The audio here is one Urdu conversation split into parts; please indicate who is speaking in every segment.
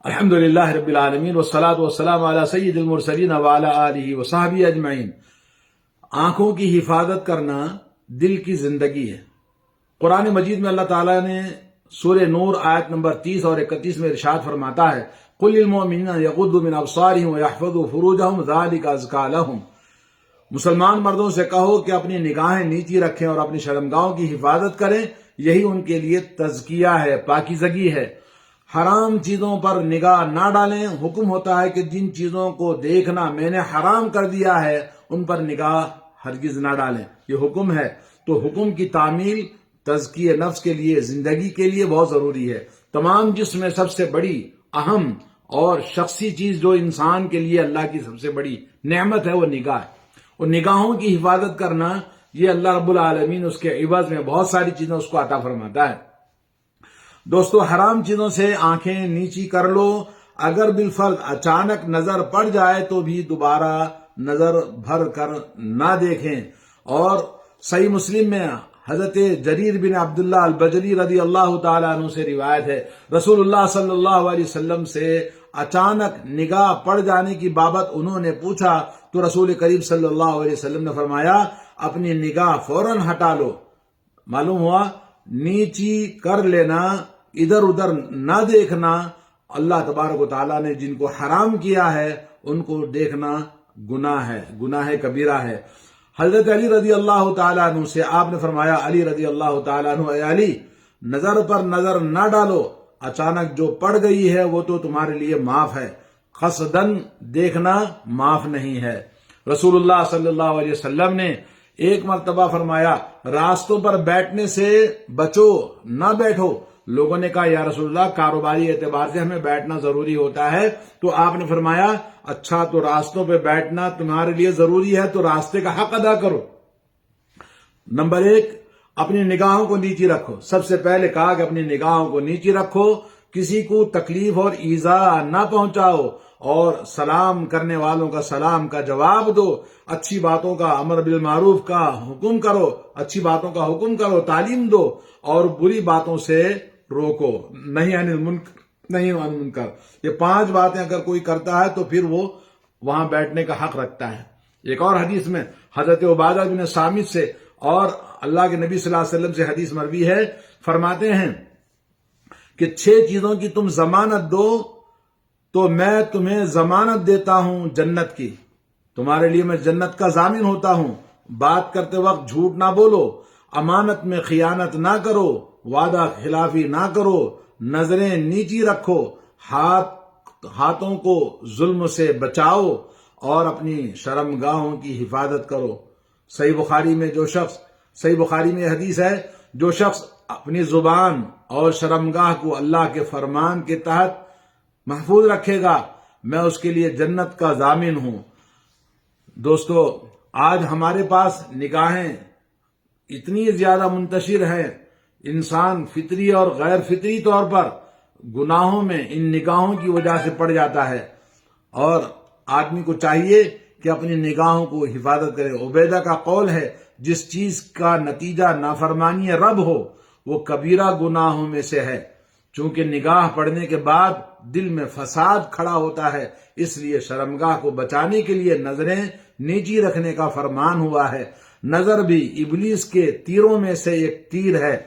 Speaker 1: الحمدللہ رب العالمین والصلاة والسلام علی سید المرسلین وعلی آلہ وصحبہ اجمعین۔ آنکھوں کی حفاظت کرنا دل کی زندگی ہے۔ قرآن مجید میں اللہ تعالیٰ نے سورہ نور آیت نمبر 30 اور 31 میں ارشاد فرماتا ہے، قل للمؤمنین یغضوا من ابصارہم ویحفظوا فروجہم ذلک ازکی لہم۔ مسلمان مردوں سے کہو کہ اپنی نگاہیں نیچی رکھیں اور اپنی شرمگاہوں کی حفاظت کریں، یہی ان کے لیے تزکیہ ہے، پاکیزگی ہے۔ حرام چیزوں پر نگاہ نہ ڈالیں۔ حکم ہوتا ہے کہ جن چیزوں کو دیکھنا میں نے حرام کر دیا ہے ان پر نگاہ ہرگز نہ ڈالیں، یہ حکم ہے۔ تو حکم کی تعمیل تزکیہ نفس کے لیے، زندگی کے لیے بہت ضروری ہے۔ تمام جسم میں سب سے بڑی، اہم اور شخصی چیز جو انسان کے لیے اللہ کی سب سے بڑی نعمت ہے وہ نگاہ ہے، اور نگاہوں کی حفاظت کرنا یہ اللہ رب العالمین اس کے عوض میں بہت ساری چیزیں اس کو عطا فرماتا ہے۔ دوستو، حرام چیزوں سے آنکھیں نیچی کر لو۔ اگر بالفرض اچانک نظر پڑ جائے تو بھی دوبارہ نظر بھر کر نہ دیکھیں۔ اور صحیح مسلم میں حضرت جریر بن عبداللہ البجلی رضی اللہ تعالیٰ عنہ سے روایت ہے، رسول اللہ صلی اللہ علیہ وسلم سے اچانک نگاہ پڑ جانے کی بابت انہوں نے پوچھا تو رسول کریم صلی اللہ علیہ وسلم نے فرمایا، اپنی نگاہ فوراً ہٹا لو۔ معلوم ہوا نیچی کر لینا، ادھر ادھر نہ دیکھنا، اللہ تبارک و تعالیٰ نے جن کو حرام کیا ہے ان کو دیکھنا گناہ ہے، گناہ کبیرہ ہے۔ حضرت علی رضی اللہ تعالیٰ عنہ سے آپ نے فرمایا، علی رضی اللہ تعالیٰ عنہ، اے علی، نظر پر نظر نہ ڈالو، اچانک جو پڑ گئی ہے وہ تو تمہارے لیے معاف ہے، قصدن دیکھنا معاف نہیں ہے۔ رسول اللہ صلی اللہ علیہ وسلم نے ایک مرتبہ فرمایا، راستوں پر بیٹھنے سے بچو، نہ بیٹھو۔ لوگوں نے کہا، یا رسول اللہ، کاروباری اعتبار سے ہمیں بیٹھنا ضروری ہوتا ہے، تو آپ نے فرمایا، اچھا تو راستوں پہ بیٹھنا تمہارے لیے ضروری ہے تو راستے کا حق ادا کرو۔ نمبر 1، اپنی نگاہوں کو نیچی رکھو۔ سب سے پہلے کہا کہ اپنی نگاہوں کو نیچی رکھو، کسی کو تکلیف اور ایذا نہ پہنچاؤ، اور سلام کرنے والوں کا سلام کا جواب دو، اچھی باتوں کا، امر بالمعروف کا حکم کرو، اچھی باتوں کا حکم کرو، تعلیم دو، اور بری باتوں سے روکو، نہیں عن المنکر۔ یہ 5 باتیں اگر کوئی کرتا ہے تو پھر وہ وہاں بیٹھنے کا حق رکھتا ہے۔ ایک اور حدیث میں حضرت عبادہ بن صامت سے اور اللہ کے نبی صلی اللہ علیہ وسلم سے حدیث مروی ہے، فرماتے ہیں کہ 6 چیزوں کی تم ضمانت دو تو میں تمہیں ضمانت دیتا ہوں جنت کی، تمہارے لیے میں جنت کا ضامن ہوتا ہوں۔ بات کرتے وقت جھوٹ نہ بولو، امانت میں خیانت نہ کرو، وعدہ خلافی نہ کرو، نظریں نیچی رکھو، ہاتھوں کو ظلم سے بچاؤ، اور اپنی شرمگاہوں کی حفاظت کرو۔ صحیح بخاری میں حدیث ہے، جو شخص اپنی زبان اور شرمگاہ کو اللہ کے فرمان کے تحت محفوظ رکھے گا، میں اس کے لیے جنت کا ضامن ہوں۔ دوستو، آج ہمارے پاس نگاہیں اتنی زیادہ منتشر ہیں، انسان فطری اور غیر فطری طور پر گناہوں میں ان نگاہوں کی وجہ سے پڑ جاتا ہے، اور آدمی کو چاہیے کہ اپنی نگاہوں کو حفاظت کرے۔ عبیدہ کا قول ہے، جس چیز کا نتیجہ نافرمانی رب ہو وہ کبیرہ گناہوں میں سے ہے۔ چونکہ نگاہ پڑنے کے بعد دل میں فساد کھڑا ہوتا ہے، اس لیے شرمگاہ کو بچانے کے لیے نظریں نیچی رکھنے کا فرمان ہوا ہے۔ نظر بھی ابلیس کے تیروں میں سے ایک تیر ہے،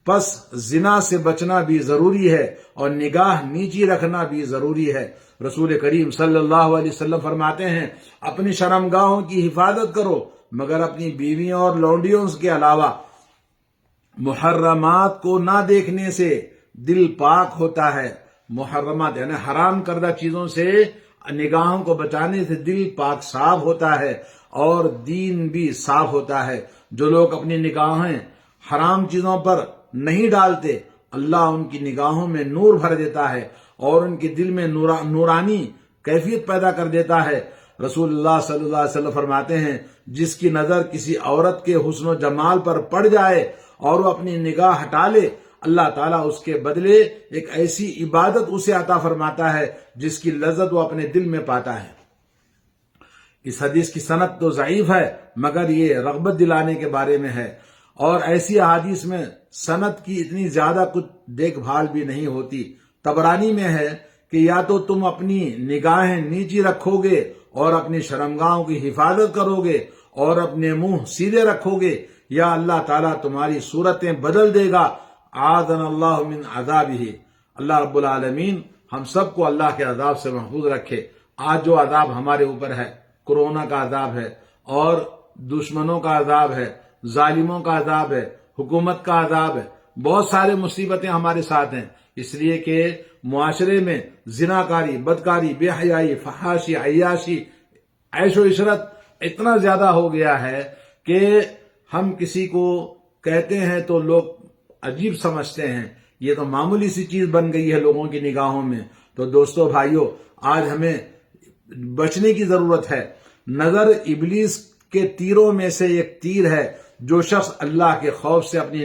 Speaker 1: پس زنا سے بچنا بھی ضروری ہے اور نگاہ نیچی رکھنا بھی ضروری ہے۔ رسول کریم صلی اللہ علیہ وسلم فرماتے ہیں، اپنی شرمگاہوں کی حفاظت کرو، مگر اپنی بیویوں اور لونڈیوں کے علاوہ محرمات کو نہ دیکھنے سے دل پاک ہوتا ہے۔ محرمات یعنی حرام کردہ چیزوں سے نگاہوں کو بچانے سے دل پاک صاف ہوتا ہے اور دین بھی صاف ہوتا ہے۔ جو لوگ اپنی نگاہیں حرام چیزوں پر نہیں ڈالتے، اللہ ان کی نگاہوں میں نور بھر دیتا ہے اور ان کے دل میں نورانی کیفیت پیدا کر دیتا ہے۔ رسول اللہ صلی اللہ علیہ وسلم فرماتے ہیں، جس کی نظر کسی عورت کے حسن و جمال پر پڑ جائے اور وہ اپنی نگاہ ہٹا لے، اللہ تعالیٰ اس کے بدلے ایک ایسی عبادت اسے عطا فرماتا ہے جس کی لذت وہ اپنے دل میں پاتا ہے۔ اس حدیث کی سند تو ضعیف ہے، مگر یہ رغبت دلانے کے بارے میں ہے، اور ایسی احادیث میں سند کی اتنی زیادہ کچھ دیکھ بھال بھی نہیں ہوتی۔ طبرانی میں ہے کہ یا تو تم اپنی نگاہیں نیچی رکھو گے اور اپنی شرمگاہوں کی حفاظت کرو گے اور اپنے منہ سیدھے رکھو گے، یا اللہ تعالیٰ تمہاری صورتیں بدل دے گا۔ اعاذنا اللہ من عذابہ، اللہ رب العالمین ہم سب کو اللہ کے عذاب سے محفوظ رکھے۔ آج جو عذاب ہمارے اوپر ہے، کورونا کا عذاب ہے اور دشمنوں کا عذاب ہے، ظالموں کا عذاب ہے، حکومت کا عذاب ہے، بہت سارے مصیبتیں ہمارے ساتھ ہیں، اس لیے کہ معاشرے میں زناکاری، بدکاری، بے حیائی، فحاشی، عیاشی، عیش و عشرت اتنا زیادہ ہو گیا ہے کہ ہم کسی کو کہتے ہیں تو لوگ عجیب سمجھتے ہیں، یہ تو معمولی سی چیز بن گئی ہے لوگوں کی نگاہوں میں۔ تو دوستو بھائیو، آج ہمیں بچنے کی ضرورت ہے۔ نظر ابلیس کے تیروں میں سے ایک تیر ہے۔ جو شخص اللہ کے خوف سے اپنی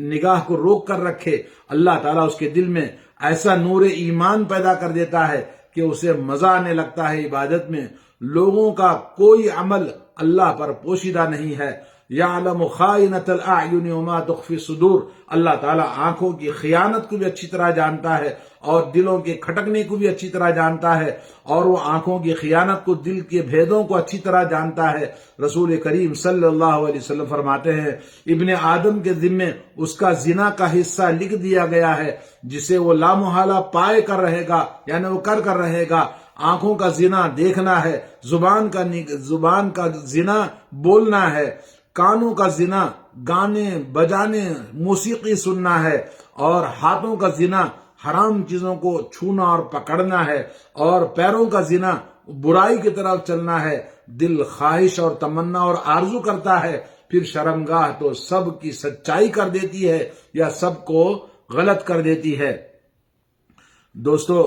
Speaker 1: نگاہ کو روک کر رکھے، اللہ تعالیٰ اس کے دل میں ایسا نور ایمان پیدا کر دیتا ہے کہ اسے مزہ آنے لگتا ہے عبادت میں۔ لوگوں کا کوئی عمل اللہ پر پوشیدہ نہیں ہے۔ یعلم خائنۃ الاعین وما تخفی الصدور، اللہ تعالیٰ آنکھوں کی خیانت کو بھی اچھی طرح جانتا ہے اور دلوں کے کھٹکنے کو بھی اچھی طرح جانتا ہے، اور وہ آنکھوں کی خیانت کو، دل کے بھیدوں کو اچھی طرح جانتا ہے۔ رسول کریم صلی اللہ علیہ وسلم فرماتے ہیں، ابن آدم کے ذمے اس کا زنا کا حصہ لکھ دیا گیا ہے جسے وہ لامحالہ پائے کر رہے گا، یعنی وہ کر رہے گا۔ آنکھوں کا زنا دیکھنا ہے، زبان کا زنا بولنا ہے، کانوں کا زنا گانے بجانے موسیقی سننا ہے، اور ہاتھوں کا زنا حرام چیزوں کو چھونا اور پکڑنا ہے، اور پیروں کا زنا برائی کی طرف چلنا ہے۔ دل خواہش اور تمنا اور آرزو کرتا ہے، پھر شرمگاہ تو سب کی سچائی کر دیتی ہے یا سب کو غلط کر دیتی ہے۔ دوستو،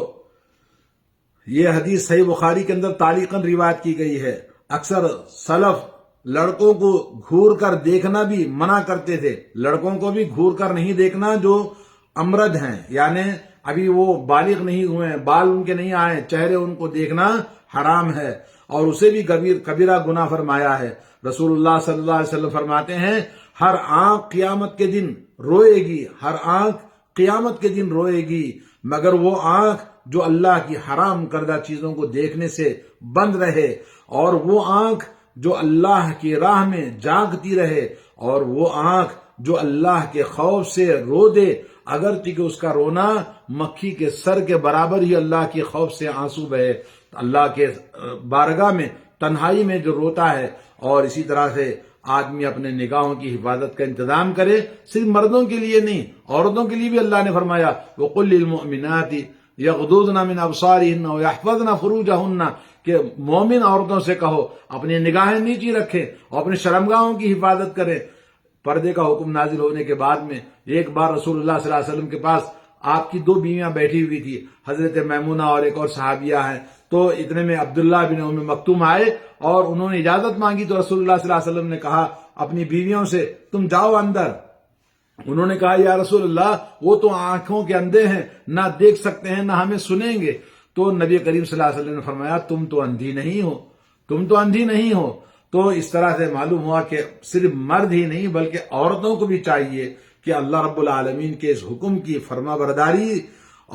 Speaker 1: یہ حدیث صحیح بخاری کے اندر تعلیقاً روایت کی گئی ہے۔ اکثر سلف لڑکوں کو گھور کر دیکھنا بھی منع کرتے تھے۔ لڑکوں کو بھی گھور کر نہیں دیکھنا جو امرد ہیں، یعنی ابھی وہ بالغ نہیں ہوئے ہیں، بال ان کے نہیں آئے، چہرے ان کو دیکھنا حرام ہے، اور اسے بھی کبیرہ گناہ فرمایا ہے۔ رسول اللہ صلی اللہ علیہ وسلم فرماتے ہیں، ہر آنکھ قیامت کے دن روئے گی، ہر آنکھ قیامت کے دن روئے گی، مگر وہ آنکھ جو اللہ کی حرام کردہ چیزوں کو دیکھنے سے بند رہے، اور وہ آنکھ جو اللہ کی راہ میں جاگتی رہے، اور وہ آنکھ جو اللہ کے خوف سے رو دے، اگرچہ کہ اس کا رونا مکھی کے سر کے برابر ہی اللہ کے خوف سے آنسو بہے، اللہ کے بارگاہ میں تنہائی میں جو روتا ہے۔ اور اسی طرح سے آدمی اپنے نگاہوں کی حفاظت کا انتظام کرے، صرف مردوں کے لیے نہیں، عورتوں کے لیے بھی اللہ نے فرمایا، وَقُلْ لِلْمُؤْمِنَاتِ يَغْضُضْنَ مِنْ أَبْصَارِهِنَّ وَيَحْفَظْنَ فُرُوجَهُنَّ، کہ مومن عورتوں سے کہو اپنی نگاہیں نیچی رکھیں اور اپنی شرمگاہوں کی حفاظت کریں۔ پردے کا حکم نازل ہونے کے بعد میں ایک بار رسول اللہ صلی اللہ علیہ وسلم کے پاس آپ کی دو بیویاں بیٹھی ہوئی تھی، حضرت میمونہ اور ایک اور صحابیہ ہیں۔ تو اتنے میں عبداللہ بن ام مکتوم آئے اور انہوں نے اجازت مانگی، تو رسول اللہ صلی اللہ علیہ وسلم نے کہا اپنی بیویوں سے، تم جاؤ اندر۔ انہوں نے کہا، یا رسول اللہ، وہ تو آنکھوں کے اندھے ہیں، نہ دیکھ سکتے ہیں نہ ہمیں سنیں گے۔ تو نبی کریم صلی اللہ علیہ وسلم نے فرمایا، تم تو اندھی نہیں ہو۔ تو اس طرح سے معلوم ہوا کہ صرف مرد ہی نہیں بلکہ عورتوں کو بھی چاہیے کہ اللہ رب العالمین کے اس حکم کی فرما برداری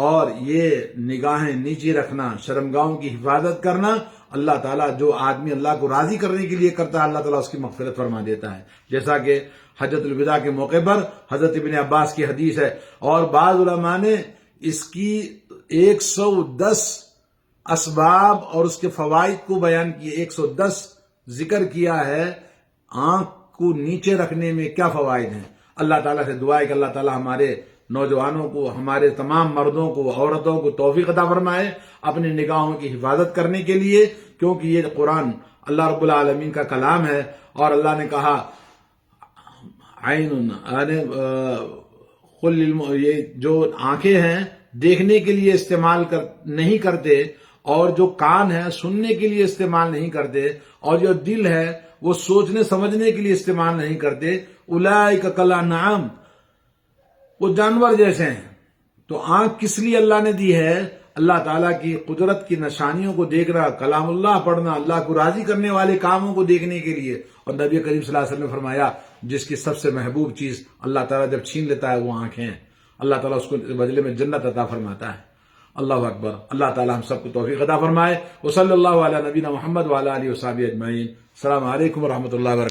Speaker 1: اور یہ نگاہیں نیچی رکھنا، شرمگاہوں کی حفاظت کرنا، اللہ تعالیٰ جو آدمی اللہ کو راضی کرنے کے لیے کرتا ہے، اللہ تعالیٰ اس کی مغفرت فرما دیتا ہے۔ جیسا کہ حجۃ الوداع کے موقع پر حضرت ابن عباس کی حدیث ہے، اور بعض علماء نے اس کی 110 اسباب اور اس کے فوائد کو بیان کیے، 110 ذکر کیا ہے آنکھ کو نیچے رکھنے میں کیا فوائد ہیں۔ اللہ تعالیٰ سے دعا ہے کہ اللہ تعالیٰ ہمارے نوجوانوں کو، ہمارے تمام مردوں کو، عورتوں کو توفیق عطا فرمائے اپنی نگاہوں کی حفاظت کرنے کے لیے، کیونکہ یہ قرآن اللہ رب العالمین کا کلام ہے، اور اللہ نے کہا یہ جو آنکھیں ہیں دیکھنے کے لیے استعمال نہیں کرتے، اور جو کان ہے سننے کے لیے استعمال نہیں کرتے، اور جو دل ہے وہ سوچنے سمجھنے کے لیے استعمال نہیں کرتے، اولئک کالانعام، وہ جانور جیسے ہیں۔ تو آنکھ کس لیے اللہ نے دی ہے؟ اللہ تعالیٰ کی قدرت کی نشانیوں کو دیکھنا، کلام اللہ پڑھنا، اللہ کو راضی کرنے والے کاموں کو دیکھنے کے لیے۔ اور نبی کریم صلی اللہ علیہ وسلم نے فرمایا، جس کی سب سے محبوب چیز اللہ تعالیٰ جب چھین لیتا ہے وہ آنکھیں ہیں، اللہ تعالیٰ اس کو بدلے میں جنت عطا فرماتا ہے۔ اللہ اکبر. اللہ تعالی ہم سب کو توفیق عطا فرمائے. وصلی اللہ علی نبینا محمد وعلی آلہ وصحبہ اجمعین. السلام علیکم ورحمۃ اللہ وبرکاتہ.